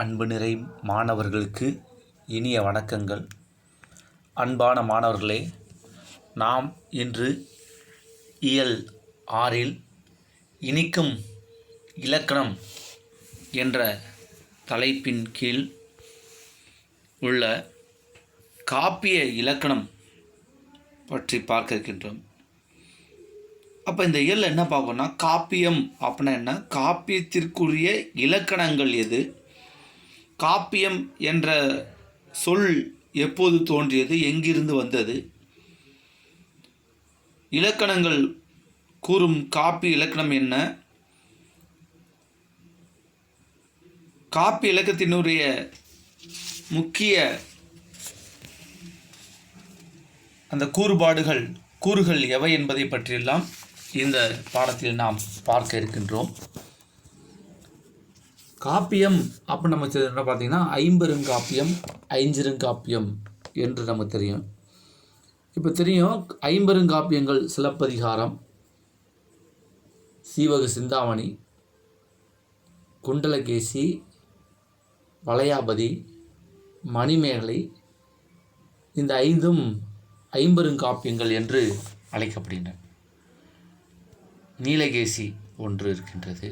அன்பு நிறை மாணவர்களுக்கு இனிய வணக்கங்கள். அன்பான மாணவர்களே, நாம் இன்று இயல் 6இல் இனிக்கும் இலக்கணம் என்ற தலைப்பின் கீழ் உள்ள காப்பிய இலக்கணம் பற்றி பார்க்க இருக்கின்றோம். அப்போ இந்த இயலில் என்ன பார்க்கணும்னா, காப்பியம் அப்படின்னா என்ன, காப்பியத்திற்குரிய இலக்கணங்கள் எது, காப்பியம் என்ற சொல் எப்போது தோன்றியது, எங்கிருந்து வந்தது, இலக்கணங்கள் கூறும் காப்பிய இலக்கணம் என்ன, காப்பிய இலக்கணத்தினுடைய முக்கிய அந்த கூறுகள் எவை என்பதை பற்றியெல்லாம் இந்த பாடத்தில் நாம் பார்க்க இருக்கின்றோம். காப்பியம் அப்படின்னு நம்ம என்ன பார்த்தீங்கன்னா, ஐம்பெருங்காப்பியம், ஐஞ்சிறுகாப்பியம் என்று நமக்கு தெரியும். இப்போ தெரியும், ஐம்பெருங்காப்பியங்கள் சிலப்பதிகாரம், சீவக சிந்தாமணி, குண்டலகேசி, வளையாபதி, மணிமேகலை, இந்த ஐந்தும் ஐம்பெருங்காப்பியங்கள் என்று அழைக்கப்படுகின்றன. நீலகேசி ஒன்று இருக்கின்றது.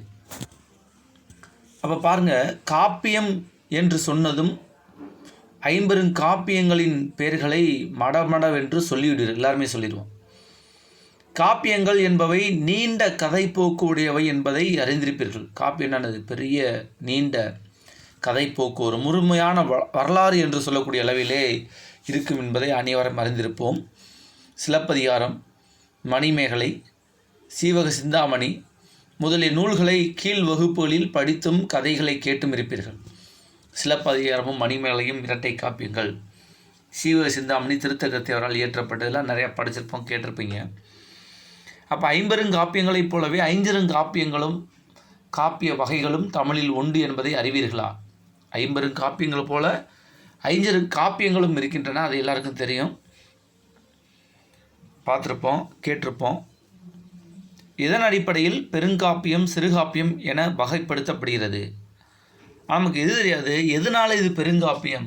அப்போ பாருங்கள், காப்பியம் என்று சொன்னதும் ஐம்பெருங்காப்பியங்களின் பெயர்களை மடமடவென்று சொல்லிவிடுவீர்கள், எல்லாருமே சொல்லிடுவோம். காப்பியங்கள் என்பவை நீண்ட கதைப்போக்கு உடையவை என்பதை அறிந்திருப்பீர்கள். காப்பியம் என்னது, பெரிய நீண்ட கதைப்போக்கு, ஒரு முழுமையான வரலாறு என்று சொல்லக்கூடிய அளவிலே இருக்கும் என்பதை அனைவரும் அறிந்திருப்போம். சிலப்பதிகாரம், மணிமேகலை, சீவக சிந்தாமணி முதலிய நூல்களை கீழ் வகுப்புகளில் படித்தும் கதைகளை கேட்டும் இருப்பீர்கள். சிலப்பதிகாரமும் மணிமேகலையும் இரட்டை காப்பியங்கள். சீவக சிந்தாமணி திருத்தக்கத்தையவரால் இயற்றப்பட்டதெல்லாம் நிறையா படிச்சிருப்போம், கேட்டிருப்பீங்க. அப்போ ஐம்பெருங்காப்பியங்களைப் போலவே ஐஞ்சிறுகாப்பியங்களும் காப்பிய வகைகளும் தமிழில் உண்டு என்பதை அறிவீர்களா? ஐம்பெருங்காப்பியங்கள் போல ஐஞ்சிறுகாப்பியங்களும் இருக்கின்றன, அது எல்லாருக்கும் தெரியும், பார்த்துருப்போம், கேட்டிருப்போம். இதன் அடிப்படையில் பெருங்காப்பியம், சிறுகாப்பியம் என வகைப்படுத்தப்படுகிறது. நமக்கு எது தெரியாது, எதனால் இது பெருங்காப்பியம்,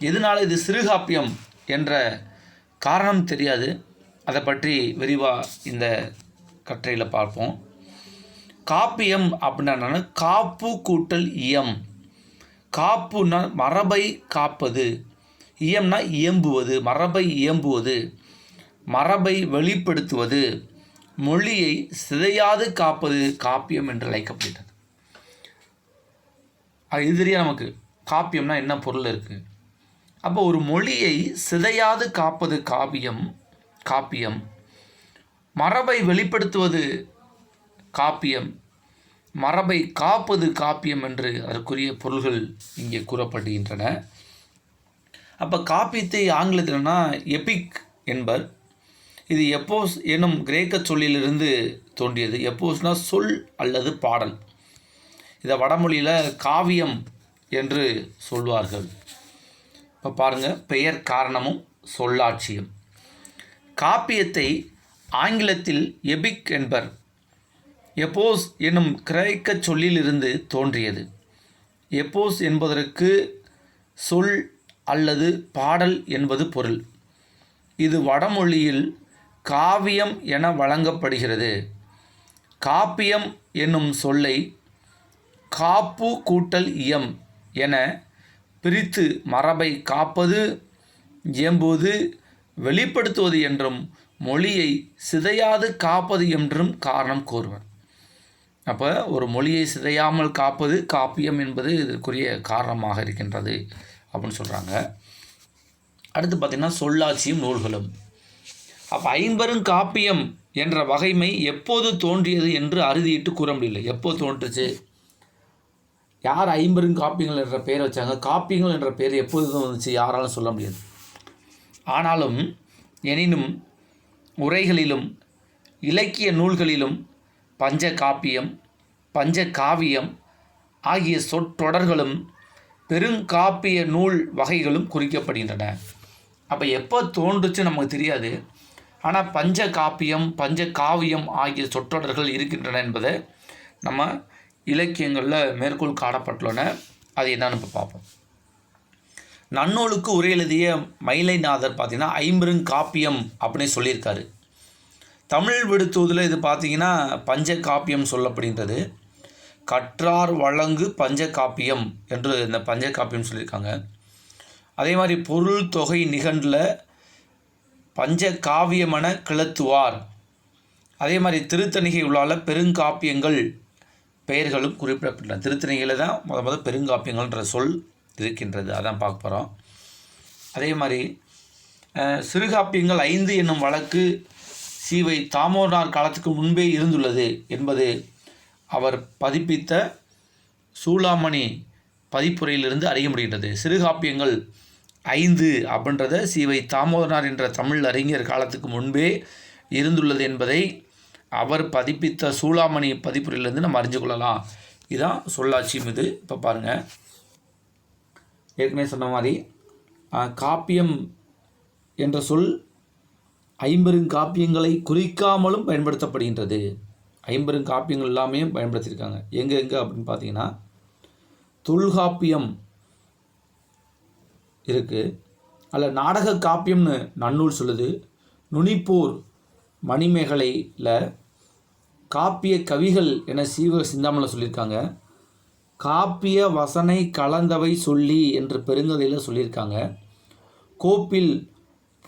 எதனால் இது சிறுகாப்பியம் என்ற காரணம் தெரியாது. அதை பற்றி விரிவாக இந்த கட்டுரையில் பார்ப்போம். காப்பியம் அப்படின்னா காப்பு கூட்டல் இயம். காப்புன்னா மரபை காப்பது, இயம்னா இயம்புவது, மரபை இயம்புவது, மரபை வெளிப்படுத்துவது, மொழியை சிதையாது காப்பது காப்பியம் என்று அழைக்கப்படுகிறது. இது தெரியும் நமக்கு, காப்பியம்னா என்ன பொருள் இருக்குது. அப்போ ஒரு மொழியை சிதையாது காப்பது காப்பியம், மரபை வெளிப்படுத்துவது காப்பியம், மரபை காப்பது காப்பியம் என்று அதற்குரிய பொருள்கள் இங்கே கூறப்படுகின்றன. அப்போ காப்பியத்தை ஆங்கிலத்தில்னா எபிக் என்பர். இது எப்போஸ் எனும் கிரேக்க சொல்லிலிருந்து தோன்றியது. எப்போஸ்னால் சொல் அல்லது பாடல். இதை வடமொழியில் காவியம் என்று சொல்வார்கள். இப்போ பாருங்கள், பெயர் காரணமும் சொல்லாட்சியம். காப்பியத்தை ஆங்கிலத்தில் எபிக் என்பர். எப்போஸ் எனும் கிரேக்க சொல்லிலிருந்து தோன்றியது. எப்போஸ் என்பதற்கு சொல் அல்லது பாடல் என்பது பொருள். இது வடமொழியில் காவியம் என வழங்கப்படுகிறது. காப்பியம் என்னும் சொல்லை காப்பு கூட்டல் இயம் என பிரித்து மரபை காப்பது, இயம்புவது, வெளிப்படுத்துவது என்றும் மொழியை சிதையாது காப்பது என்றும் காரணம் கூறுவர். அப்போ ஒரு மொழியை சிதையாமல் காப்பது காப்பியம் என்பது இதற்குரிய காரணமாக இருக்கின்றது அப்படின்னு சொல்கிறாங்க. அடுத்து பார்த்திங்கன்னா, சொல்லாட்சியும் நூல்களும். அப்போ ஐம்பெருங்காப்பியம் என்ற வகைமை எப்போது தோன்றியது என்று அறுதியிட்டு கூற முடியல. எப்போ தோன்றுச்சு, யார் ஐம்பெருங்காப்பியங்கள் என்ற பெயர் வச்சாங்க, காப்பியங்கள் என்ற பெயர் எப்போது வந்துச்சு, யாராலும் சொல்ல முடியாது. ஆனாலும் எனினும் உரைகளிலும் இலக்கிய நூல்களிலும் பஞ்சகாப்பியம், பஞ்சகாவியம் ஆகிய சொற்றொடர்களும் பெருங்காப்பிய நூல் வகைகளும் குறிக்கப்படுகின்றன. அப்போ எப்போ தோன்றுச்சு நமக்கு தெரியாது, ஆனால் பஞ்சகாப்பியம், பஞ்சகாவியம் ஆகிய சொற்றொடர்கள் இருக்கின்றன என்பதை நம்ம இலக்கியங்களில் மேற்கோள் காணப்பட்டுள்ளன. அது என்னன்னு இப்போ பார்ப்போம். நன்னூலுக்கு உரை எழுதிய மயிலைநாதர் பார்த்திங்கன்னா ஐம்பெருங்காப்பியம் அப்படின்னு சொல்லியிருக்காரு. தமிழ் விடுத்துவதில் இது பார்த்திங்கன்னா பஞ்சகாப்பியம் சொல்லப்படுகின்றது. கற்றார் வழங்கு பஞ்சகாப்பியம் என்று இந்த பஞ்சகாப்பியம் சொல்லியிருக்காங்க. அதே மாதிரி பொருள் தொகை நிகண்டில் பஞ்சகாவியமென கிளத்துவார். அதே மாதிரி திருத்தணிகை உள்ளால பெருங்காப்பியங்கள் பெயர்களும் குறிப்பிடப்பட்டன. திருத்தணிகையில் தான் முதல் பெருங்காப்பியங்கள்ன்ற சொல் இருக்கின்றது. அதான் பார்க்க போகிறோம். அதே மாதிரி சிறுகாப்பியங்கள் 5 என்னும் வழக்கு சீவை தாமோதரனார் காலத்துக்கு முன்பே இருந்துள்ளது என்பது அவர் பதிப்பித்த சூளாமணி பதிப்புரையிலிருந்து அறிய முடிகின்றது. சிறுகாப்பியங்கள் 5 அப்படின்றத சீவை தாமோதரனார் என்ற தமிழ் அறிஞர் காலத்துக்கு முன்பே இருந்துள்ளது என்பதை அவர் பதிப்பித்த சூளாமணி பதிப்புரையிலிருந்து நம்ம அறிஞ்சு கொள்ளலாம். இதுதான் சொல்லாட்சியம். இது இப்போ பாருங்கள், ஏற்கனவே சொன்ன மாதிரி காப்பியம் என்ற சொல் ஐம்பெருங்காப்பியங்களை குறிக்காமலும் பயன்படுத்தப்படுகின்றது. ஐம்பெருங்காப்பியங்கள் எல்லாமே பயன்படுத்தியிருக்காங்க. எங்கே அப்படின்னு பார்த்தீங்கன்னா தொல்காப்பியம் இருக்குது, அதில் நாடக காப்பியம்னு நன்னூல் சொல்லுது. நுனிப்போர் மணிமேகலையில் காப்பிய கவிகள் என சீவக சிந்தாமணியில் சொல்லியிருக்காங்க. காப்பிய வசனை கலந்தவை சொல்லி என்று பெருங்கதையில் சொல்லியிருக்காங்க. கோப்பில்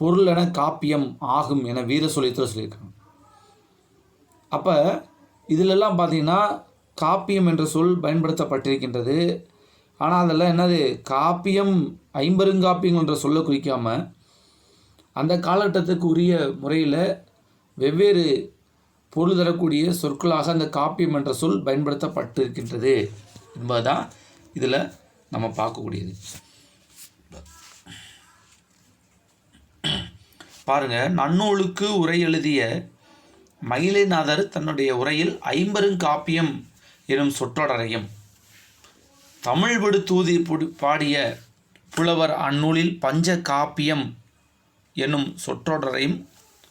பொருள் என காப்பியம் ஆகும் என வீர சொல்லியத்தில் சொல்லியிருக்காங்க. அப்போ இதிலெல்லாம் பார்த்திங்கன்னா காப்பியம் என்ற சொல் பயன்படுத்தப்பட்டிருக்கின்றது. ஆனால் அதெல்லாம் என்னது, காப்பியம் ஐம்பெருங்காப்பியங்கள் என்ற சொல்லை குறிக்காமல் அந்த காலகட்டத்துக்கு உரிய முறையில் வெவ்வேறு பொருள் தரக்கூடிய சொற்களாக அந்த காப்பியம் என்ற சொல் பயன்படுத்தப்பட்டிருக்கின்றது என்பதுதான் இதில் நம்ம பார்க்கக்கூடியது. பாருங்கள், நன்னூலுக்கு உரை எழுதிய மயிலைநாதர் தன்னுடைய உரையில் ஐம்பெருங்காப்பியம் எனும் சொற்றொடரையும் தமிழ் விடுத்தூதி பாடிய புலவர் அந்நூலில் பஞ்ச காப்பியம் எனும் சொற்றொடரையும்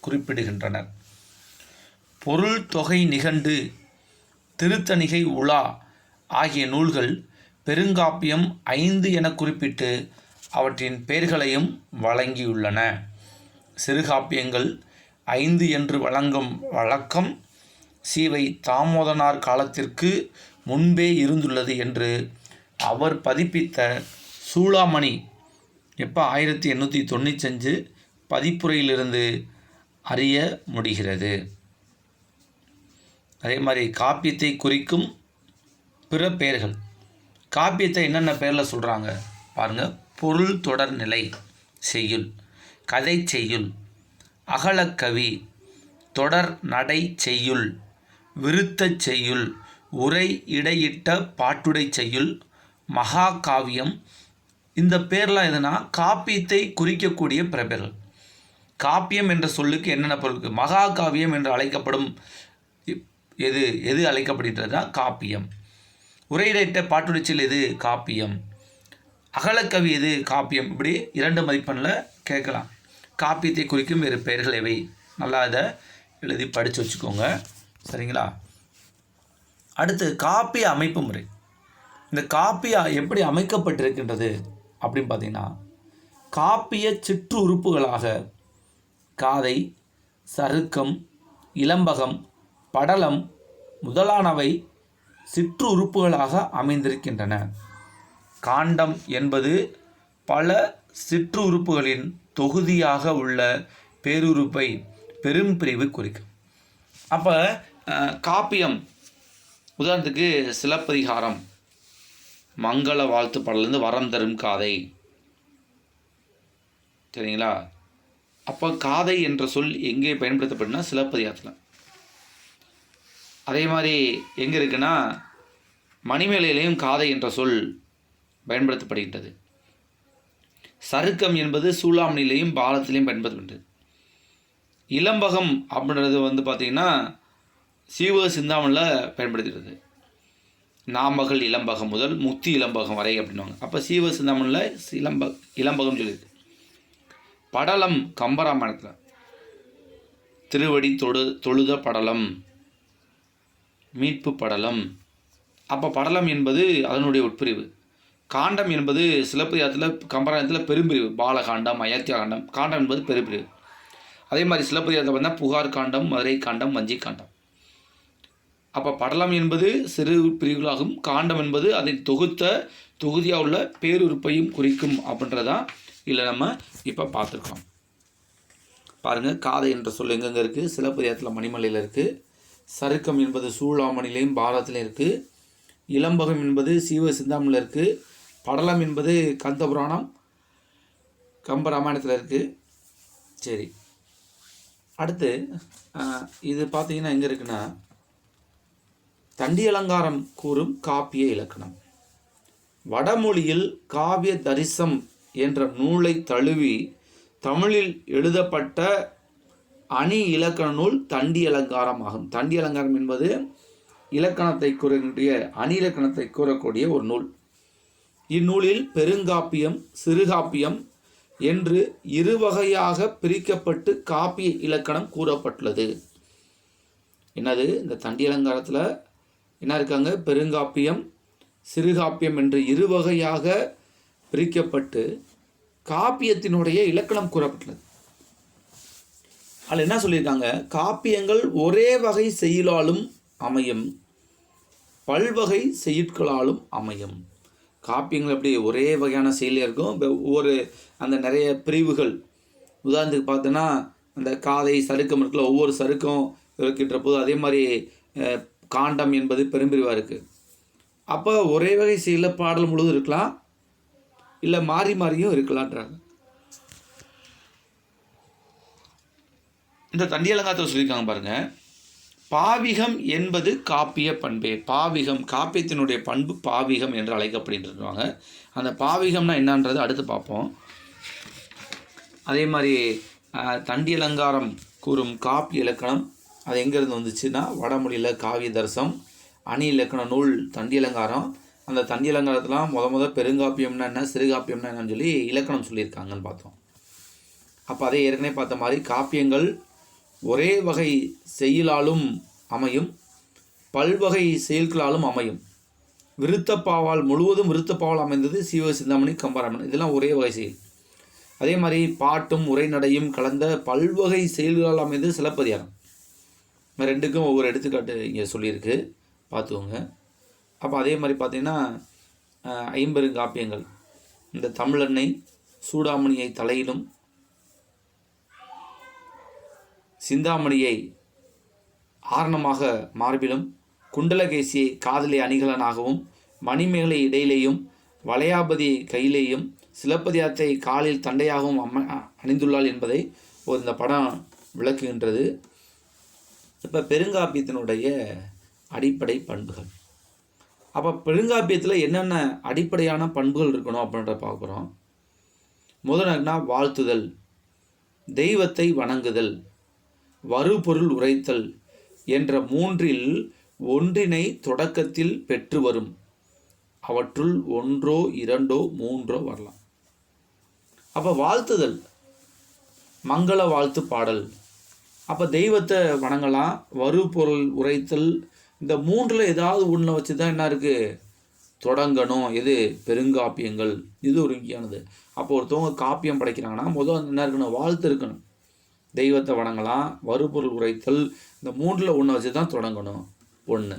குறிப்பிடுகின்றனர். பொருள் தொகை நிகண்டு திருத்தணிகை உலா ஆகிய நூல்கள் பெருங்காப்பியம் 5 என குறிப்பிட்டு அவற்றின் பெயர்களையும் வழங்கியுள்ளன. சிறுகாப்பியங்கள் 5 என்று வழங்கும் வழக்கம் சீவை தாமோதரனார் காலத்திற்கு முன்பே இருந்துள்ளது என்று அவர் பதிப்பித்த சூளாமணி 1895 பதிப்புரையிலிருந்து அறிய முடிகிறது. அதே மாதிரி காப்பியத்தை குறிக்கும் பிற பெயர்கள், காப்பியத்தை என்னென்ன பெயரில் சொல்கிறாங்க பாருங்கள். பொருள் தொடர் நிலை செய்யுள், கதை செய்யுள், அகலக்கவி, தொடர் நடை செய்யுள், விருத்தச் செய்யுள், உரை இடையிட்ட பாட்டுடை செய்யுள், மகாகாவியம். இந்த பேர்லாம் எதுனா காப்பியத்தை குறிக்கக்கூடிய பிற பெயர்கள். காப்பியம் என்ற சொல்லுக்கு என்னென்ன பொருளுக்கு மகாகாவியம் என்று அழைக்கப்படும் எது அழைக்கப்படுகிறதுனா காப்பியம். உரையிடையிட்ட பாட்டுடை செய்யுள் எது காப்பியம். அகலக்கவி எது காப்பியம். இப்படி 2 மதிப்பெண்ணில் கேட்கலாம். காப்பியத்தை குறிக்கும் வேறு பெயர்கள் எவை, நல்லா இதை எழுதி படித்து வச்சுக்கோங்க, சரிங்களா. அடுத்து காப்பிய அமைப்பு முறை. இந்த காப்பியா எப்படி அமைக்கப்பட்டிருக்கின்றது அப்படின்னு பார்த்தீங்கன்னா, காப்பிய சிற்று உறுப்புகளாக காதை, சருக்கம், இலம்பகம், படலம் முதலானவை சிற்று உறுப்புகளாக அமைந்திருக்கின்றன. காண்டம் என்பது பல சிற்று உறுப்புகளின் தொகுதியாக உள்ள பேருறுப்பை பெரும்பிரிவு குறிக்கும். அப்போ காப்பியம் உதாரணத்துக்கு சிலப்பதிகாரம், மங்கள வாழ்த்து பாடலேருந்து வரம் தரும் காதை, சரிங்களா. அப்போ காதை என்ற சொல் எங்கே பயன்படுத்தப்படுனா சிலப்பதிகாரத்தில். அதே மாதிரி எங்கே இருக்குன்னா மணிமேலையிலையும் காதை என்ற சொல் பயன்படுத்தப்படுகின்றது. சருக்கம் என்பது சூளாமணியிலையும் பாலத்திலையும் பயன்படுத்தப்படுகிறது. இலம்பகம் அப்படின்றது பார்த்திங்கன்னா சீவக சிந்தாமணியில் பயன்படுத்துகிறது. நாமகள் இலம்பகம் முதல் முத்தி இலம்பகம் வரை அப்படின்வாங்க. அப்போ சீவக சிந்தாமணியில் இலம்பகம் சொல்லியிருக்கு. படலம் கம்பராமாயணத்தில் திருவடி தொழுத படலம், மீட்பு படலம். அப்போ படலம் என்பது அதனுடைய உட்பிரிவு. காண்டம் என்பது சிலப்பதிகாரத்தில் கம்பராமாயணத்தில் பெரும்பிரிவு. பாலகாண்டம், அயோத்தியா காண்டம். காண்டம் என்பது பெரும்பிரிவு. அதே மாதிரி சிலப்பதிகாரத்தில் பார்த்தீங்கன்னா புகார் காண்டம், மதுரை காண்டம், வஞ்சி காண்டம். அப்போ படலம் என்பது சிறு பிரிவுகளாகும். காண்டம் என்பது அதை தொகுத்த தொகுதியாக உள்ள பேருறுப்பையும் குறிக்கும் அப்படின்றதான் இதில் நம்ம இப்போ பார்த்துருக்கோம். பாருங்கள், காதை என்ற சொல் எங்கெங்கே இருக்குது? சிலப்பதிகாரத்தில் மணிமலையில் இருக்குது. சருக்கம் என்பது சூளாமணிலையும் பாரதத்திலையும் இருக்குது. இளம்பகம் என்பது சீவ சிந்தாமணியில் இருக்குது. படலம் என்பது கந்தபுராணம் கம்பராமாயணத்தில் இருக்குது. சரி, அடுத்து இது பார்த்தீங்கன்னா எங்கே இருக்குன்னா, தண்டி அலங்காரம் கூறும் காப்பிய இலக்கணம். வடமொழியில் காவிய தரிசம் என்ற நூலை தழுவி தமிழில் எழுதப்பட்ட அணி இலக்கண நூல் தண்டி அலங்காரம் ஆகும். தண்டி அலங்காரம் என்பது இலக்கணத்தை கூறக்கூடிய அணி இலக்கணத்தை கூறக்கூடிய ஒரு நூல். இந்நூலில் பெருங்காப்பியம், சிறுகாப்பியம் என்று இரு வகையாக பிரிக்கப்பட்டு காப்பிய இலக்கணம் கூறப்பட்டுள்ளது. என்னது? இந்த தண்டி அலங்காரத்தில் என்ன இருக்காங்க? பெருங்காப்பியம், சிறுகாப்பியம் என்று இரு வகையாக பிரிக்கப்பட்டு காப்பியத்தினுடைய இலக்கணம் கூறப்பட்டுள்ளது. அதில் என்ன சொல்லியிருக்காங்க? காப்பியங்கள் ஒரே வகை செய்யுளாலும் அமையும், பல்வகை செய்யுட்களாலும் அமையும். காப்பியங்கள் எப்படி ஒரே வகையான செயலில் இருக்கும், ஒவ்வொரு அந்த நிறைய பிரிவுகள். உதாரணத்துக்கு பார்த்தோன்னா அந்த காதை சருக்கம் இருக்குல்ல, ஒவ்வொரு சருக்கம் இருக்கின்ற போது அதே மாதிரி காண்டம் என்பது பெரும்பிரிவாக இருக்குது. அப்போ ஒரே வகை செயலில் பாடல் முழுவதும் இருக்கலாம், இல்லை மாறி மாறியும் இருக்கலான்றாங்க. இந்த தண்டி அலங்காரத்தில் சொல்லியிருக்காங்க பாருங்கள். பாவிகம் என்பது காப்பிய பண்பே. பாவிகம் காப்பியத்தினுடைய பண்பு பாவிகம் என்று அழைக்கப்படுகின்றாங்க. அந்த பாவிகம்னா என்னன்றது அடுத்து பார்ப்போம். அதே மாதிரி தண்டி அலங்காரம் கூறும் காப்பிய இலக்கணம் அது எங்கேருந்து வந்துச்சுன்னா, வடமொழியில் காவிய தரிசம், அணி இலக்கண நூல் தண்டி அலங்காரம். அந்த தண்டி அலங்காரத்துலாம் முத பெருங்காப்பியம்னா என்ன, சிறுகாப்பியம்னா என்னன்னு சொல்லி இலக்கணம் சொல்லியிருக்காங்கன்னு பார்த்தோம். அப்போ அதே ஏற்கனவே பார்த்த மாதிரி காப்பியங்கள் ஒரே வகை செய்யுளாலும் அமையும், பல்வகை செயல்களாலும் அமையும். விருத்தப்பாவால் முழுவதும் விருத்தப்பாவால் அமைந்தது சீவ சிந்தாமணி கம்பராமாயணம். இதெல்லாம் ஒரே வகை செயல். அதே மாதிரி பாட்டும் உரைநடையும் கலந்த பல்வகை செயல்களால் அமைந்தது சிலப்பதிகாரம். ரெண்டுக்கும் ஒவ்வொரு எடுத்துக்காட்டு இங்கே சொல்லியிருக்கு, பார்த்துக்கோங்க. அப்போ அதே மாதிரி பார்த்திங்கன்னா ஐம்பெருங்காப்பியங்கள், இந்த தமிழன்னை சூடாமணியை தலையிலும், சிந்தாமணியை ஆரணமாக மார்பிலும், குண்டலகேசியை காதலை அணிகலனாகவும், மணிமேகலை இடையிலேயும், வளையாபதி கையிலேயும், சிலப்பதிகாரத்தை காலில் தண்டையாகவும் அணிந்துள்ளாள் என்பதை இந்த படம் விளக்குகின்றது. இப்போ பெருங்காப்பியத்தினுடைய அடிப்படை பண்புகள். அப்போ பெருங்காப்பியத்தில் என்னென்ன அடிப்படையான பண்புகள் இருக்கணும் அப்படின்ற பார்க்குறோம். முதல்னா வாழ்த்துதல், தெய்வத்தை வணங்குதல், வருபொருள் உரைத்தல் என்ற மூன்றில் ஒன்றினை தொடக்கத்தில் பெற்று வரும். அவற்றுள் ஒன்றோ இரண்டோ மூன்றோ வரலாம். அப்போ வாழ்த்துதல், மங்கள வாழ்த்து பாடல். அப்போ தெய்வத்தை வணங்கலாம், வருபொருள் உரைத்தல். இந்த மூன்றில் ஏதாவது ஒன்றை வச்சு தான் என்ன இருக்குது தொடங்கணும். எது? பெருங்காப்பியங்கள். இது ஒரு முக்கியமானது. அப்போ ஒருத்தவங்க காப்பியம் படைக்கிறாங்கன்னா முதல் என்ன இருக்கணும்? வாழ்த்து இருக்கணும். தெய்வத்தை வணங்கலாம், வருபொருள் உரைத்தல், இந்த மூன்றில் ஒன்று வச்சு தான் தொடங்கணும். ஒன்று.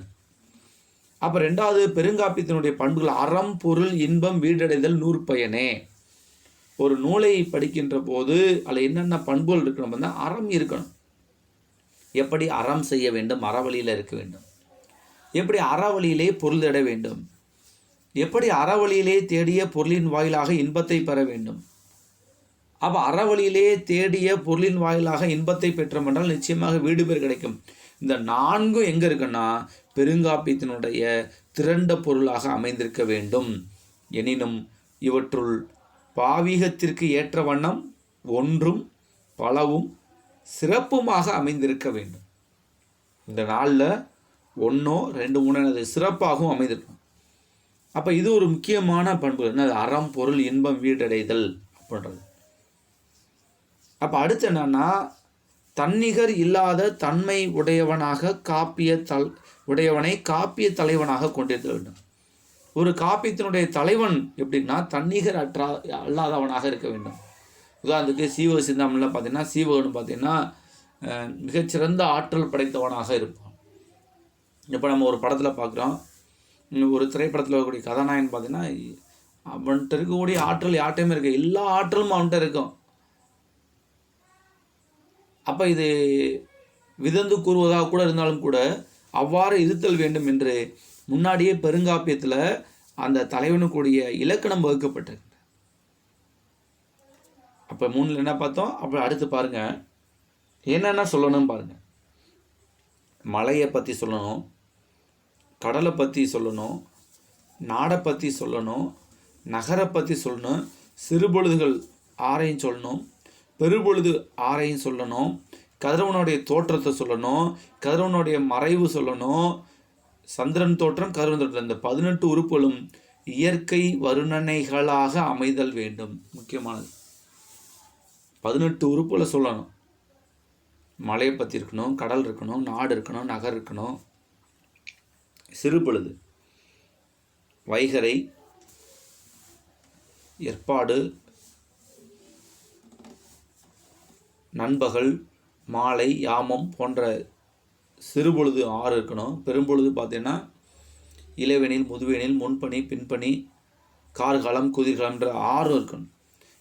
அப்போ ரெண்டாவது பெருங்காப்பியத்தினுடைய பண்புகள் அறம், பொருள், இன்பம், வீடடைதல், நூற்பயனே. ஒரு நூலை படிக்கின்ற போது அதில் என்னென்ன பண்புகள் இருக்கணும் அப்படின்னா அறம் இருக்கணும். எப்படி அறம் செய்ய வேண்டும், அறவழியில் இருக்க வேண்டும். எப்படி அறவழியிலே பொருள் தேட வேண்டும். எப்படி அறவழியிலே தேடிய பொருளின் வாயிலாக இன்பத்தை பெற வேண்டும். அப்போ அறவழியிலே தேடிய பொருளின் வாயிலாக இன்பத்தை பெற்றோம் என்றால் நிச்சயமாக வீடு பேர் கிடைக்கும். இந்த நான்கும் எங்கே இருக்குன்னா பெருங்காப்பியத்தினுடைய திரண்ட பொருளாக அமைந்திருக்க வேண்டும். எனினும் இவற்றுள் பாவீகத்திற்கு ஏற்ற வண்ணம் ஒன்றும் பலவும் சிறப்புமாக அமைந்திருக்க வேண்டும். இந்த நாளில் ஒன்றோ ரெண்டு மூணு சிறப்பாகவும் அமைந்திருக்கும். அப்போ இது ஒரு முக்கியமான பண்பு. என்னது? அறம், பொருள், இன்பம், வீடடைதல் அப்படின்றது. அப்போ அடுத்து என்னன்னா தன்னிகர் இல்லாத தன்மை உடையவனாக உடையவனை காப்பிய தலைவனாக கொண்டிருக்க வேண்டும். ஒரு காப்பியத்தினுடைய தலைவன் எப்படின்னா தன்னிகர் அல்லாதவனாக இருக்க வேண்டும். உதாரணத்துக்கு சீவக சிந்தாமணியில் பார்த்தீங்கன்னா சீவகன் பார்த்தீங்கன்னா மிகச்சிறந்த ஆற்றல் படைத்தவனாக இருப்பான். இப்போ நம்ம ஒரு படத்தில் பார்க்குறோம், ஒரு திரைப்படத்தில் இருக்கக்கூடிய கதாநாயகன் பார்த்தீங்கன்னா அவன்கிட்ட இருக்கக்கூடிய ஆற்றல் யார்ட்டையுமே இருக்கு, எல்லா ஆற்றலும் அவன்கிட்ட இருக்கும். அப்போ இது விதந்து கூறுவதாக கூட இருந்தாலும் கூட அவ்வாறு இருத்தல் வேண்டும் என்று முன்னாடியே பெருங்காப்பியத்தில் அந்த தலைவனுக்குரிய இலக்கணம் வகுக்கப்பட்டிருக்கு. அப்போ 3 என்ன பார்த்தோம், அப்புறம் அடுத்து பாருங்கள் என்னென்ன சொல்லணும் பாருங்கள். மலையை பற்றி சொல்லணும், கடலை பற்றி சொல்லணும், நாடை பற்றி சொல்லணும், நகரை பற்றி சொல்லணும், சிறுபொழுதுகள் 6ஐயும் சொல்லணும், பெருபொழுது 6ஐயும் சொல்லணும், கதிரவனுடைய தோற்றத்தை சொல்லணும், கதிரவனுடைய மறைவு சொல்லணும், சந்திரன் தோற்றம், கதிரவன் தோற்றம், இந்த 18 உறுப்புகளும் இயற்கை வருணனைகளாக அமைதல் வேண்டும். முக்கியமானது 18 உறுப்புகளை சொல்லணும். மலையை பற்றி இருக்கணும், கடல் இருக்கணும், நாடு இருக்கணும், நகர் இருக்கணும், சிறுபொழுது, வைகரை, ஏற்பாடு, நண்பகல், மாலை, யாமம் போன்ற சிறுபொழுது 6 இருக்கணும். பெரும்பொழுது பார்த்தீங்கன்னா இளவேனில், முதுவேனில், முன்பனி, பின்பனி, கார்காலம், குதிர்காலம்ன்ற 6 இருக்கணும்.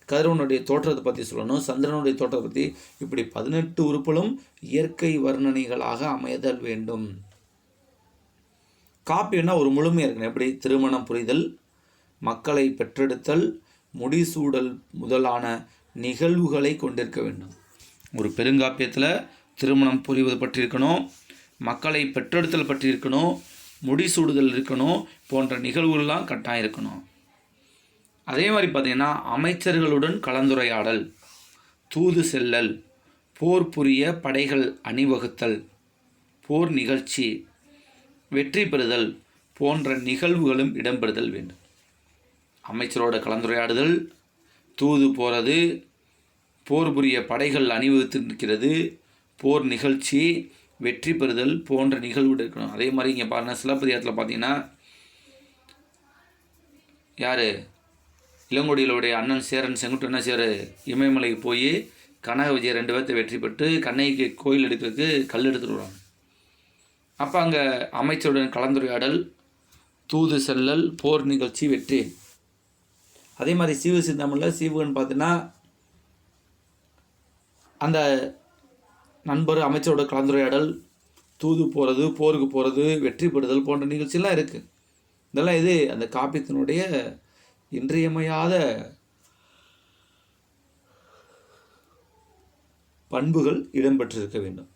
கதிரவனுடைய தோற்றத்தை பற்றி சொல்லணும், சந்திரனுடைய தோற்றத்தை பற்றி, இப்படி 18 உறுப்புகளும் இயற்கை வர்ணனைகளாக அமைதல் வேண்டும். காப்பியம்னா ஒரு முழுமையாக இருக்கணும். எப்படி திருமணம் புரிதல், மக்களை பெற்றெடுத்தல், முடிசூடல் முதலான நிகழ்வுகளை கொண்டிருக்க வேண்டும். ஒரு பெருங்காப்பியத்தில் திருமணம் புரிவது பற்றி இருக்கணும், மக்களை பெற்றெடுத்தல் பற்றி இருக்கணும், முடிசூடுதல் இருக்கணும், போன்ற நிகழ்வுகள்லாம் கட்டாயம் இருக்கணும். அதே மாதிரி பார்த்திங்கன்னா அமைச்சர்களுடன் கலந்துரையாடல், தூது செல்லல், போர் புரிய படைகள் அணிவகுத்தல், போர் நிகழ்ச்சி, வெற்றி பெறுதல் போன்ற நிகழ்வுகளும் இடம்பெறுதல் வேண்டும். அமைச்சரோட கலந்துரையாடுதல், தூது போகிறது, போர் புரிய படைகள் அணிவகுத்து நிற்கிறது, போர் நிகழ்ச்சி, வெற்றி பெறுதல் போன்ற நிகழ்வு இருக்கணும். அதே மாதிரி இங்கே பாருங்கள், சிலப்பதிகாரத்தில் பார்த்தீங்கன்னா யார், இளங்கோடிகளுடைய அண்ணன் சேரன் செங்குட்டு என்ன செய்வார், இமயமலைக்கு போய் கனக விஜய் 2 பேர்த்தை வெற்றி பெற்று கண்ணைக்கு கோயில் எடுக்கிறதுக்கு கல் எடுத்துகிட்டு வருவாங்க. அப்போ அங்கே அமைச்சருடன் கலந்துரையாடல், தூது செல்லல், போர் நிகழ்ச்சி, வெற்றி. அதே மாதிரி சீவக சிந்தாமணியில் சீவகன் பார்த்தீங்கன்னா அந்த நண்பர் அமைச்சரோட கலந்துரையாடல், தூது போகிறது, போருக்கு போகிறது, வெற்றி பெறுதல் போன்ற நிகழ்ச்சியெல்லாம் இருக்குது. இதெல்லாம் இது அந்த காப்பியத்தினுடைய இன்றியமையாத பண்புகள் இடம்பெற்றிருக்க வேண்டும்.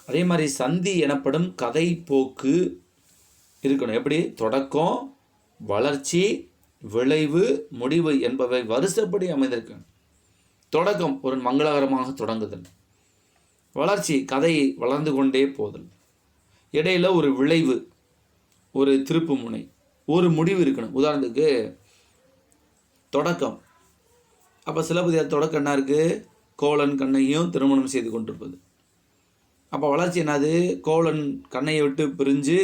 அதே மாதிரி சந்தி எனப்படும் கதை போக்கு இருக்கணும். எப்படி தொடக்கம், வளர்ச்சி, விளைவு, முடிவு என்பவை வரிசைப்படி அமைந்திருக்கணும். தொடக்கம் ஒரு மங்களகரமாக தொடங்குதல், வளர்ச்சி கதை வளர்ந்து கொண்டே போதல், இடையில் ஒரு விளைவு, ஒரு திருப்பு முனை, ஒரு முடிவு இருக்கணும். உதாரணத்துக்கு தொடக்கம், அப்போ சிலப்பதிகார தொடக்கம் என்ன இருக்குது, கோவலன் கண்ணையும் திருமணம் செய்து கொண்டிருப்பது. அப்போ வளர்ச்சி என்னது, கோவலன் கண்ணையை விட்டு பிரிஞ்சு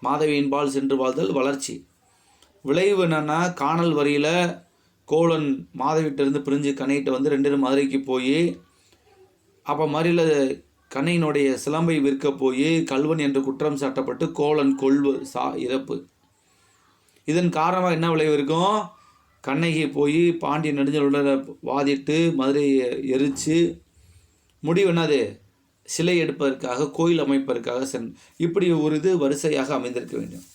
மாதவியின் பால் சென்று வாழ்தல் வளர்ச்சி. விளைவு என்னென்னா காணல் வரியில் கோவலன் மாதவிட்டிருந்து பிரிஞ்சு கண்ணையிட்ட வந்து 2 மதுரைக்கு போய் அப்போ மறியில் கண்ணையினுடைய சிலம்பை விற்க போய் கல்வன் என்று குற்றம் சாட்டப்பட்டு கோவலன் இறப்பு. இதன் காரணமாக என்ன விளைவு இருக்கும், கண்ணகி போய் பாண்டிய நெடுஞ்செழியனோட வாதிட்டு மதுரையை எரித்து முடிவு என்னது, சிலை எடுப்பதற்காக, கோயில் அமைப்பதற்காக இப்படி ஒரு இது வரிசையாக அமைந்திருக்க வேண்டும்.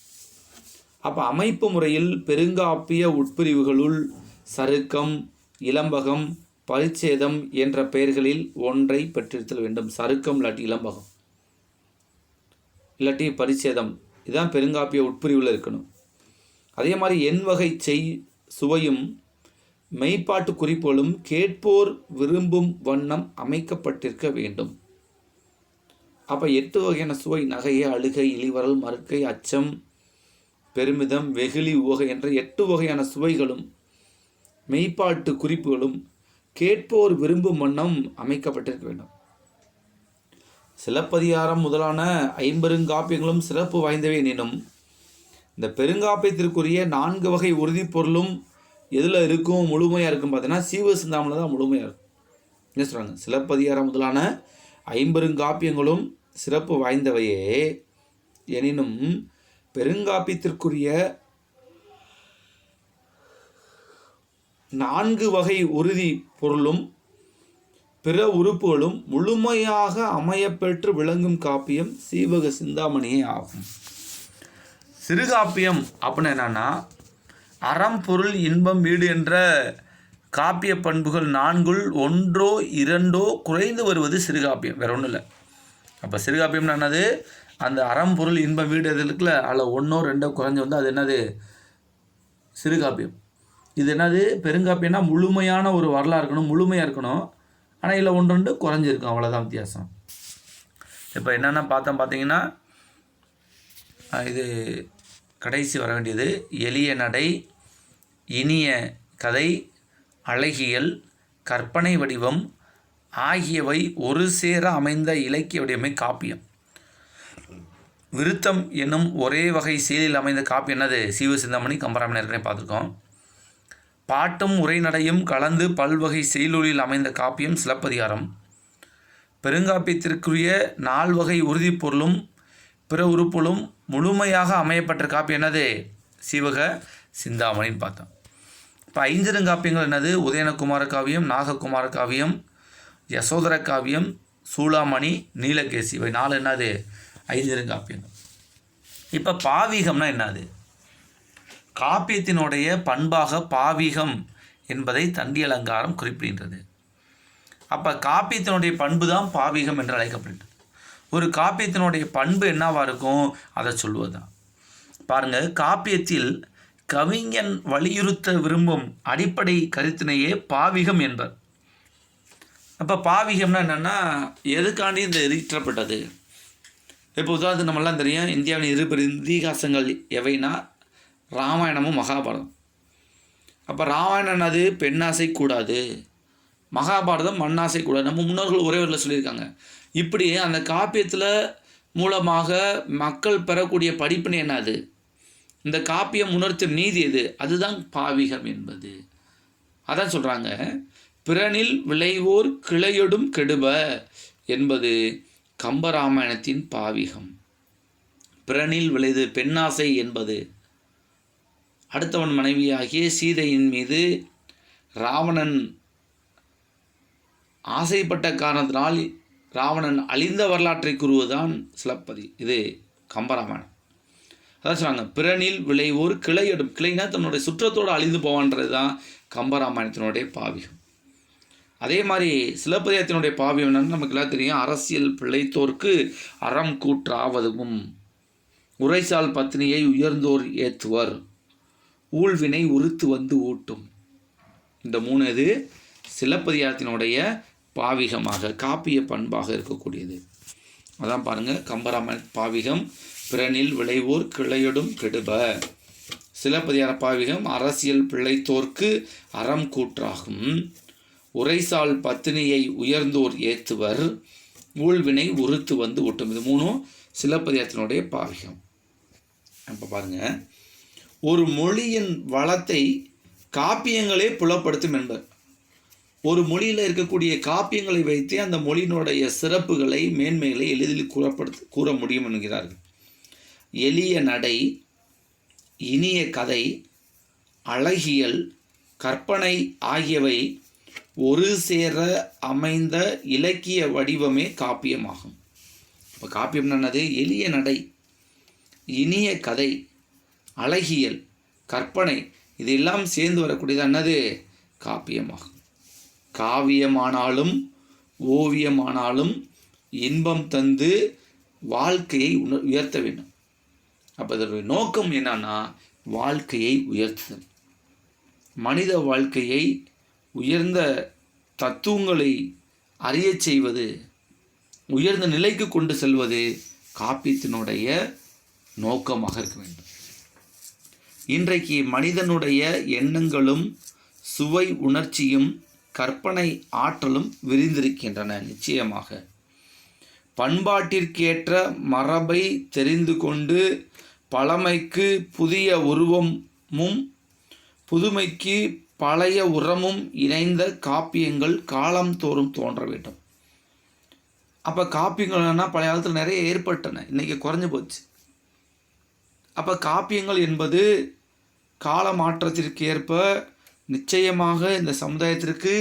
அப்போ அமைப்பு முறையில் பெருங்காப்பிய உட்பிரிவுகளுள் சருக்கம், இலம்பகம், பரிச்சேதம் என்ற பெயர்களில் ஒன்றை பெற்றிருத்தல் வேண்டும். சருக்கம் இல்லாட்டி இலம்பகம் இல்லாட்டி பரிச்சேதம், இதுதான் பெருங்காப்பிய உட்பிரிவில் இருக்கணும். அதே மாதிரி எண்வகை சுவையும் மெய்ப்பாட்டு குறிப்புகளும் கேட்போர் விரும்பும் வண்ணம் அமைக்கப்பட்டிருக்க வேண்டும். அப்போ 8 வகையான சுவை, நகையை, அழுகை, இளிவரல், மறுக்கை, அச்சம், பெருமிதம், வெகுளி, உவகை என்ற 8 வகையான சுவைகளும் மெய்ப்பாட்டு குறிப்புகளும் கேட்போர் விரும்பும் வண்ணம் அமைக்கப்பட்டிருக்க வேண்டும். சிலப்பதிகாரம் முதலான 50 காப்பியங்களும் சிறப்பு வாய்ந்தவை எனினும் இந்த பெருங்காப்பியத்திற்குரிய 4 வகை உறுதிப் பொருளும் எதில் இருக்கும், முழுமையாக இருக்கும் பார்த்தீங்கன்னா சீவகசிந்தாமணியில் தான் முழுமையாக இருக்கும். என்ன சொல்கிறாங்க, சிலப்பதிகாரம் முதலான 50 காப்பியங்களும் சிறப்பு வாய்ந்தவையே, எனினும் பெருங்காப்பியத்திற்குரிய 4 வகை உறுதி பொருளும் பிற உறுப்புகளும் முழுமையாக அமையப்பெற்று விளங்கும் காப்பியம் சீவக சிந்தாமணியே ஆகும். சிறுகாப்பியம் அப்படின்னு என்னன்னா, அறம் பொருள் இன்பம் வீடு என்ற காப்பிய பண்புகள் 4ல் 1ஓ 2ஓ குறைந்து வருவது சிறுகாப்பியம், வேற ஒன்றும் இல்லை. அப்போ சிறுகாப்பியம்னு என்னது, அந்த அறம் பொருள் இன்பம் வீடு எது இருக்குல்ல, அதில் 1ஓ 2ஓ குறைஞ்சி வந்து அது என்னது சிறுகாப்பியம். இது என்னது, பெருங்காப்பியம்னா முழுமையான ஒரு வரலாறு இருக்கணும், முழுமையாக இருக்கணும். ஆனால் இதில் 1-2 குறைஞ்சிருக்கும், அவ்வளோதான் வித்தியாசம். இப்போ என்னென்ன பார்த்தீங்கன்னா, இது கடைசி வர வேண்டியது எளிய நடை, இனிய கதை, அழகியல், கற்பனை வடிவம் ஆகியவை ஒரு சேர அமைந்த இலக்கிய வடிவமை காப்பியம். விருத்தம் என்னும் ஒரே வகை செயலில் அமைந்த காப்பியம் என்னது, சீவகசிந்தாமணி, கம்பராமாயணம் ஏற்கனவே பார்த்துருக்கோம். பாட்டும் உரைநடையும் கலந்து பல்வகை செயலொலியில் அமைந்த காப்பியம் சிலப்பதிகாரம். பெருங்காப்பியத்திற்குரிய 4 வகை உறுதிப் பொருளும் பிற உறுப்புகளும் முழுமையாக அமையப்பட்ட காப்பியம் என்னது, சீவக சிந்தாமணின்னு பார்த்தோம். இப்போ 5 காப்பியங்கள் என்னது, உதயனகுமார காவியம், நாககுமார காவியம், யசோதர காவியம், சூளாமணி, நீலகேசி, இவை 4 என்னது 5 காப்பியங்கள். இப்போ பாவீகம்னா என்னது, காப்பியத்தினுடைய பண்பாக பாவீகம் என்பதை தண்டி அலங்காரம் குறிப்பிடுகின்றது. அப்போ காப்பியத்தினுடைய பண்பு தான் பாவீகம் என்று அழைக்கப்படுகிறது. ஒரு காப்பியத்தினுடைய பண்பு என்னவா இருக்கும் அதை சொல்வதுதான். பாருங்கள், காப்பியத்தில் கவிஞன் வலியுறுத்த விரும்பும் அடிப்படை கருத்தினையே பாவிகம் என்பர். அப்போ பாவிகம்னா என்னென்னா, எதுக்காண்டி இந்த இயற்றப்பட்டது. இப்போ உதாரணத்துக்கு நம்மளாம் தெரியும், இந்தியாவின் 2 பெரிய இதிகாசங்கள் எவைனா ராமாயணமும் மகாபாரதம். அப்போ ராமாயணம் அது பெண்ணாசை கூடாது, மகாபாரதம் மண்ணாசை கூடாது, நம்ம முன்னோர்கள் ஒரே வரியில் சொல்லியிருக்காங்க. இப்படி அந்த காப்பியத்தில் மூலமாக மக்கள் பெறக்கூடிய படிப்பினை என்னது, இந்த காப்பியம் உணர்த்தும் நீதி எது, அதுதான் பாவிகம் என்பது. அதான் சொல்கிறாங்க, பிறனில் விளைவோர் கிளையொடும் கெடுப என்பது கம்பராமாயணத்தின் பாவிகம். பிறனில் விளைது பெண்ணாசை என்பது அடுத்தவன் மனைவியாகிய சீதையின் மீது ராவணன் ஆசைப்பட்ட காரணத்தினால் ராவணன் அழிந்த வரலாற்றை கூறுவதுதான் இது கம்பராமாயணம். அதான் சொல்கிறாங்க, பிறனில் விளைவோர் கிளையடும், கிளைனா தன்னுடைய சுற்றத்தோடு அழிந்து போவான்றது தான் கம்பராமாயணத்தினுடைய பாவிகம். அதே மாதிரி சிலப்பதிகாரத்தினுடைய பாவியம் என்னன்னு நமக்கு எல்லாம் தெரியும், அரசியல் பிழைத்தோர்க்கு அறம் கூற்றாவதும், உரைசால் பத்தினியை உயர்ந்தோர் ஏத்துவர், ஊழ்வினை உறுத்து வந்து ஊட்டும். இந்த 3 இது சிலப்பதிகாரத்தினுடைய பாவிகமாக காப்பிய பண்பாக இருக்கக்கூடியது. அதான் பாருங்கள், கம்பராமாயண பாவிகம் பிறனில் விளைவோர் கிளையொடும் கெடுப, சிலப்பதிகார பாவிகம் அரசியல் பிழைத்தோர்க்கு அறம் கூற்றாகும், உரைசால் பத்தினியை உயர்ந்தோர் ஏத்துவர், ஊழ்வினை உறுத்து வந்து ஊட்டும். இது 3 சிலப்பதிகாரத்தினுடைய பாவிகம். இப்போ பாருங்கள், ஒரு மொழியின் வளத்தை காப்பியங்களே புலப்படுத்தும் என்பர். ஒரு மொழியில் இருக்கக்கூடிய காப்பியங்களை வைத்தே அந்த மொழியினுடைய சிறப்புகளை மேன்மைகளை எளிதில் கூற முடியும் என்கிறார்கள். எளிய நடை, இனிய கதை, அழகியல், கற்பனை ஆகியவை ஒரு சேர அமைந்த இலக்கிய வடிவமே காப்பியமாகும். இப்போ காப்பியம் என்னது, எளிய நடை, இனிய கதை, அழகியல், கற்பனை, இதெல்லாம் சேர்ந்து வரக்கூடியது என்னது காப்பியமாகும். காவியமானாலும் ஓவியமானாலும் இன்பம் தந்து வாழ்க்கையை உயர்த்த வேண்டும். அப்போ இதனுடைய நோக்கம் என்னன்னா, வாழ்க்கையை உயர்த்துதல், மனித வாழ்க்கையை உயர்ந்த தத்துவங்களை அறிய செய்வது, உயர்ந்த நிலைக்கு கொண்டு செல்வது காப்பியத்தினுடைய நோக்கமாக இருக்க வேண்டும். இன்றைக்கு மனிதனுடைய எண்ணங்களும் சுவை உணர்ச்சியும் கற்பனை ஆற்றலும் விரிந்திருக்கின்றன. நிச்சயமாக பண்பாட்டிற்கேற்ற மரபை தெரிந்து கொண்டு பழமைக்கு புதிய உருவமும் புதுமைக்கு பழைய உரமும் இணைந்த காப்பியங்கள் காலந்தோறும் தோன்ற வேண்டும். அப்போ காப்பியங்கள்னா பழைய காலத்தில் நிறைய ஏற்பட்டன, இன்றைக்கி குறைஞ்சி போச்சு. அப்போ காப்பியங்கள் என்பது கால மாற்றத்திற்கு ஏற்ப நிச்சயமாக இந்த சமுதாயத்திற்கு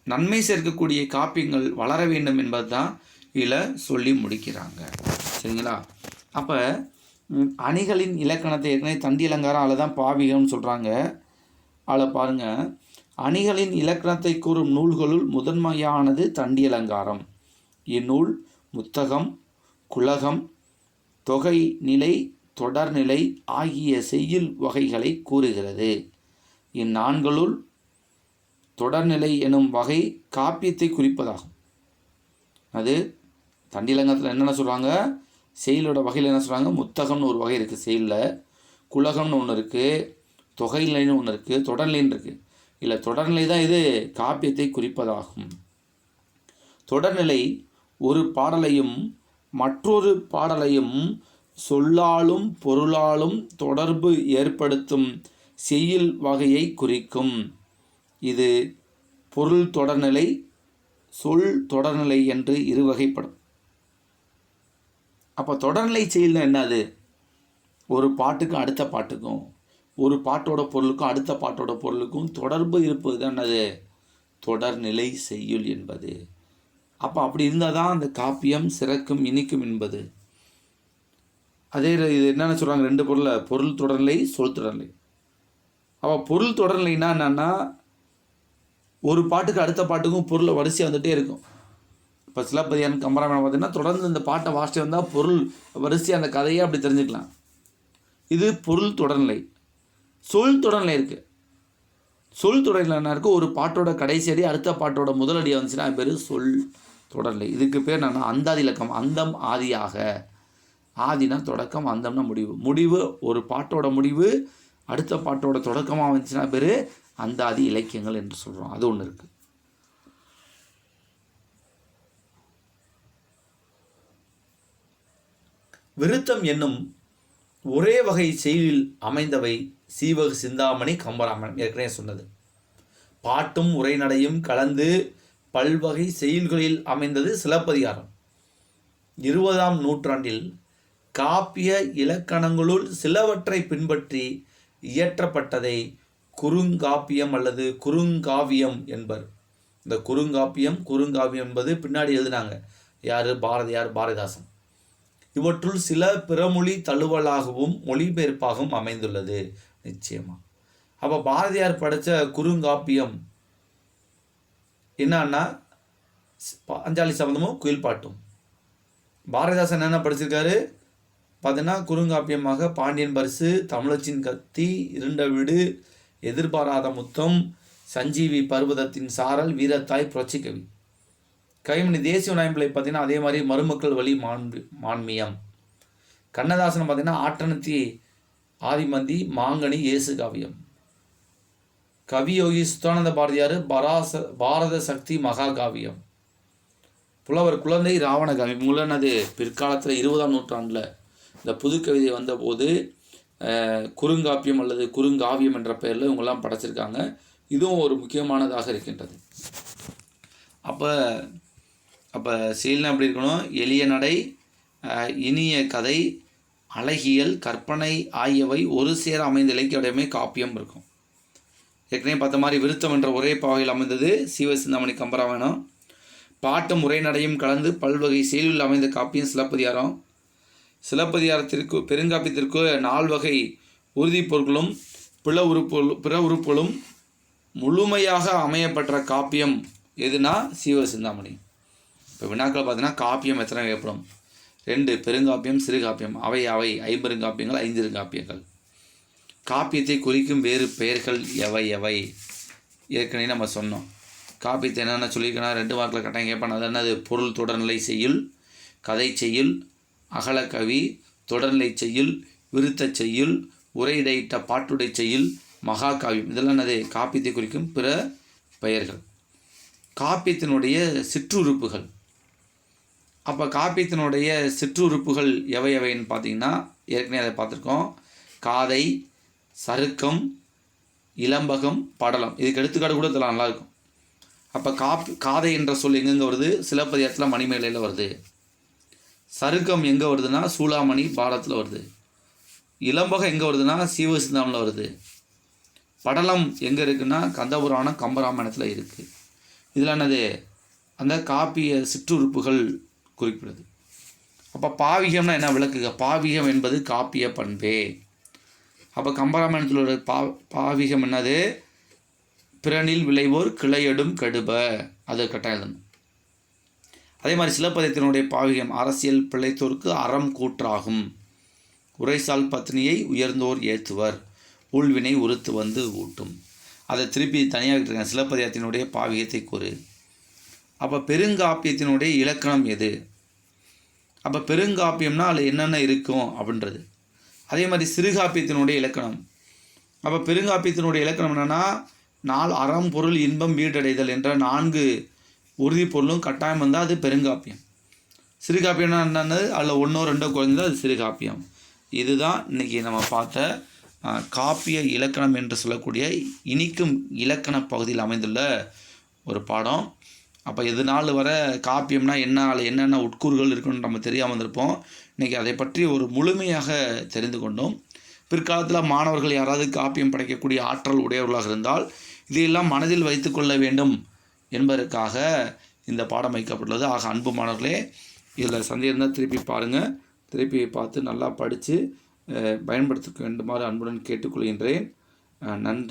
நன்மை சேர்க்கக்கூடிய காப்பியங்கள் வளர வேண்டும் என்பது தான் இதில் சொல்லி முடிக்கிறாங்க. சரிங்களா? அப்போ அணிகளின் இலக்கணத்தை ஏற்கனவே தண்டி அலங்காரம் அதில் தான் பாவிகம்னு சொல்கிறாங்க. அதில் பாருங்கள், அணிகளின் இலக்கணத்தை கூறும் நூல்களுள் முதன்மையானது தண்டி அலங்காரம். இந்நூல் முத்தகம், குலகம், தொகை நிலை, தொடர்நிலை ஆகிய செய்யுள் வகைகளை கூறுகிறது. இந்நான்களுள் தொடர்நிலை எனும் வகை காப்பியத்தை குறிப்பதாகும். அது தண்டிலங்கத்தில் என்னென்ன சொல்கிறாங்க, செயலோட வகையில் என்ன சொல்கிறாங்க, முத்தகம்னு ஒரு வகை இருக்குது செயலில், குலகம்னு ஒன்று இருக்குது, தொகைநிலைன்னு ஒன்று இருக்குது, தொடர்நிலைன்னு இருக்குது. இல்லை, தொடர்நிலை தான் இது காப்பியத்தை குறிப்பதாகும். தொடர்நிலை ஒரு பாடலையும் மற்றொரு பாடலையும் சொல்லாலும் பொருளாலும் தொடர்பு ஏற்படுத்தும் செய்யுள் வகையை குறிக்கும். இது பொருள் தொடர்நிலை, சொல் தொடர்நிலை என்று இருவகைப்படும். அப்போ தொடர்நிலை செயல்னா என்னது? ஒரு பாட்டுக்கும் அடுத்த பாட்டுக்கும், ஒரு பாட்டோட பொருளுக்கும் அடுத்த பாட்டோட பொருளுக்கும் தொடர்பு இருப்பது தான் என்னது? தொடர்நிலை செய்யுள் என்பது. அப்போ அப்படி இருந்தால் தான் அந்த காப்பியம் சிறக்கும் இனிக்கும் என்பது. அதே இது என்னென்ன சொல்கிறாங்க, ரெண்டு பொருள் தொடர்நிலை, சொல் தொடர்நிலை. அப்போ பொருள் தொடர்நிலைன்னா என்னென்னா, ஒரு பாட்டுக்கு அடுத்த பாட்டுக்கும் பொருளை வரிசையாக வந்துகிட்டே இருக்கும். இப்போ சிலப்பதிகாரம் கம்பராமாயணம் பார்த்திங்கன்னா தொடர்ந்து இந்த பாட்டை வாசிட்டு வந்தால் பொருள் வரிசையாக அந்த கதையை அப்படி தெரிஞ்சுக்கலாம். இது பொருள் தொடர்நிலை. சொல் தொடர்நிலை இருக்குது. சொல் தொடர்நிலை என்ன இருக்குது, ஒரு பாட்டோட கடைசி அடி அடுத்த பாட்டோட முதலடி வந்துச்சுன்னா அது பேர் சொல் தொடர்நிலை. இதுக்கு பேர் என்னென்னா அந்தாதி இலக்கம். அந்தம் ஆதியாக, ஆதினா தொடக்கம், அந்தம்னா முடிவு. முடிவு ஒரு பாட்டோட முடிவு அடுத்த பாட்டோட தொடக்கமாக வந்துச்சுன்னா பேர் அந்தாதி இலக்கியங்கள் என்று சொல்கிறோம். அது ஒன்று இருக்குது. விருத்தம் என்னும் ஒரே வகை செயலில் அமைந்தவை சீவக சிந்தாமணி, கம்பராமாயணம். ஏற்கனவே சொன்னது. பாட்டும் உரைநடையும் கலந்து பல்வகை செயல்களில் அமைந்தது சிலப்பதிகாரம். 20ஆம் நூற்றாண்டில் காப்பிய இலக்கணங்களுள் சிலவற்றை பின்பற்றி இயற்றப்பட்டதை குறுங்காப்பியம் அல்லது குறுங்காவியம் என்பர். இந்த குறுங்காவியம் என்பது பின்னாடி எழுதினாங்க யார்? பாரதியார், பாரதிதாசன். இவற்றுள் சில பிறமொழி தழுவலாகவும் மொழிபெயர்ப்பாகவும் அமைந்துள்ளது. நிச்சயமாக. அப்போ பாரதியார் படித்த குறுங்காப்பியம் என்னன்னா அஞ்சாலி சபதமும் குயில் பாட்டும். பாரதிதாசன் என்ன படிச்சிருக்காரு பார்த்தீங்கன்னா, குறுங்காப்பியமாக பாண்டியன் பரிசு, தமிழச்சின் கத்தி, இருண்ட வீடு, எதிர்பாராத முத்தம், சஞ்சீவி பர்வதத்தின் சாரல், வீரத்தாய், புரட்சிக்கவி. கைமணி தேசிய நாயம்பிள்ளை பார்த்தீங்கன்னா அதே மாதிரி மருமக்கள் வழி மான்மியம். கண்ணதாசன் பார்த்தீங்கன்னா ஆட்டனத்தி ஆதிமந்தி, மாங்கனி, இயேசு காவியம். கவியோகி சுத்தானந்த பாரதியார் பாரத சக்தி மகாகாவியம். புலவர் குழந்தை ராவண காவியம். இவங்களது பிற்காலத்தில் 20ஆம் நூற்றாண்டில் இந்த புது கவிதை வந்தபோது குறுங்காப்பியம் அல்லது குறுங்காவியம் என்ற பெயரில் இவங்கெல்லாம் படைச்சிருக்காங்க. இதுவும் ஒரு முக்கியமானதாக இருக்கின்றது. அப்போ செயல்னா எப்படி இருக்கணும்? எளிய நடை, இனிய கதை, அழகியல், கற்பனை ஆகியவை ஒரு சேர அமைந்த இலக்கியமே காப்பியம் இருக்கும். ஏற்கனவே பார்த்த மாதிரி விருத்தம் என்ற ஒரே பாவையில் அமைந்தது சீவக சிந்தாமணி, கம்பராமாயணம். பாட்டும் உரைநடையும் கலந்து பல்வகை செயலில் அமைந்த காப்பியம் சிலப்பதிகாரம். சிலப்பதிகாரத்திற்கு பெருங்காப்பியத்திற்கு 4 வகை உறுதிப்பொருட்களும் பிற உறுப்புகளும் முழுமையாக அமையப்பெற்ற காப்பியம் எதுனா சீவக சிந்தாமணி. இப்போ வினாக்கள் பார்த்தீங்கன்னா காப்பியம் எத்தனை ஏற்படும்? 2 பெருங்காப்பியம், சிறுகாப்பியம். அவை 5 ஐஞ்சிறுகாப்பியங்கள். காப்பியத்தை குறிக்கும் வேறு பெயர்கள் எவை? ஏற்கனவே நம்ம சொன்னோம். காப்பியத்தை என்னென்ன சொல்லியிருக்கேன்னா 2 மார்க்கில் கட்டாயம் கேட்பான். அது என்னது? பொருள் தொடர்நிலை செய்யுள், கதை செய்யுள், அகலக்கவி, தொடர்நிலை செய்யுள், விருத்த செய்யுள், உரையிடையிட்ட பாட்டுடை செய்யுள், மகாகாவியம். இதெல்லாம் என்னது? காப்பியத்தை குறிக்கும் பிற பெயர்கள். காப்பியத்தினுடைய சிற்றுறுப்புகள். அப்போ காப்பியத்தினுடைய சிற்றுறுப்புகள் எவைன்னு பார்த்தீங்கன்னா ஏற்கனவே அதை பார்த்துருக்கோம். காதை, சருக்கம், இலம்பகம், படலம். இதுக்கு எடுத்துக்காட்டு கூட இதெல்லாம் நல்லாயிருக்கும். அப்போ காதை என்ற சொல் எங்கெங்கே வருது? சிலப்பதிகாரத்தில் மணிமேலையில் வருது. சருக்கம் எங்கே வருதுன்னா சூளாமணி பாரத்தில் வருது. இலம்பகம் எங்கே வருதுன்னா சீவசிந்தாமில் வருது. படலம் எங்கே இருக்குன்னா கந்தபுராணம் கம்பராமாயணத்தில் இருக்குது. இதில் என்னது? அந்த காப்பிய சிற்றுறுப்புகள் குறிப்பிடுது. அப்போ பாவிகம்னா என்ன விளக்குக? பாவிகம் என்பது காப்பிய பண்பே. அப்போ கம்பராமாயணத்தில் ஒரு பாவிகம் என்னது? பிறனில் விளைவோர் கிளையடும் கெடுப, அது கட்டாயம் எழுதணும். அதே மாதிரி சிலப்பதிகாரத்தினுடைய பாவிகம் அரசியல் பிழைத்தோருக்கு அறம் கூற்றாகும். உரைசால் பத்னியை உயர்ந்தோர் ஏற்றுவர், உள்வினை உறுத்து வந்து ஊட்டும். அதை திருப்பி தனியாக இருக்கேன். சிலப்பதிகாரத்தினுடைய பாவிகத்தை கூறு. அப்போ பெருங்காப்பியத்தினுடைய இலக்கணம் எது? அப்போ பெருங்காப்பியம்னா அதில் என்னென்ன இருக்கும் அப்படின்றது. அதே மாதிரி சிறுகாப்பியத்தினுடைய இலக்கணம். அப்போ பெருங்காப்பியத்தினுடைய இலக்கணம் என்னென்னா அறம் பொருள் இன்பம் வீடடைதல் என்ற 4 உறுதிப்பொருளும் கட்டாயம் வந்தால் அது பெருங்காப்பியம். சிறுகாப்பியம்னா என்னென்னது? அதில் 1 2 குறைந்தது அது சிறுகாப்பியம். இதுதான் இன்றைக்கி நம்ம பார்த்த காப்பிய இலக்கணம் என்று சொல்லக்கூடிய இனிக்கும் இலக்கண பகுதியில் அமைந்துள்ள ஒரு பாடம். அப்போ இதனால் வர காப்பியம்னா என்னென்ன உட்கூறுகள் இருக்குன்னு நம்ம தெரியாமல் இருந்திருப்போம். இன்றைக்கி அதை பற்றி ஒரு முழுமையாக தெரிந்து கொண்டோம். பிற்காலத்தில் மாணவர்கள் யாராவது காப்பியம் படைக்கக்கூடிய ஆற்றல் உடையவர்களாக இருந்தால் இதையெல்லாம் மனதில் வைத்து கொள்ள வேண்டும் என்பதற்காக இந்த பாடம் வைக்கப்பட்டுள்ளது. ஆக அன்பு மாணவர்களே, இதில் சந்தேகம் இருந்தால் திருப்பி பாருங்கள். திருப்பி பார்த்து நல்லா படித்து பயன்படுத்த வேண்டுமாறு அன்புடன் கேட்டுக்கொள்கின்றேன். நன்றி.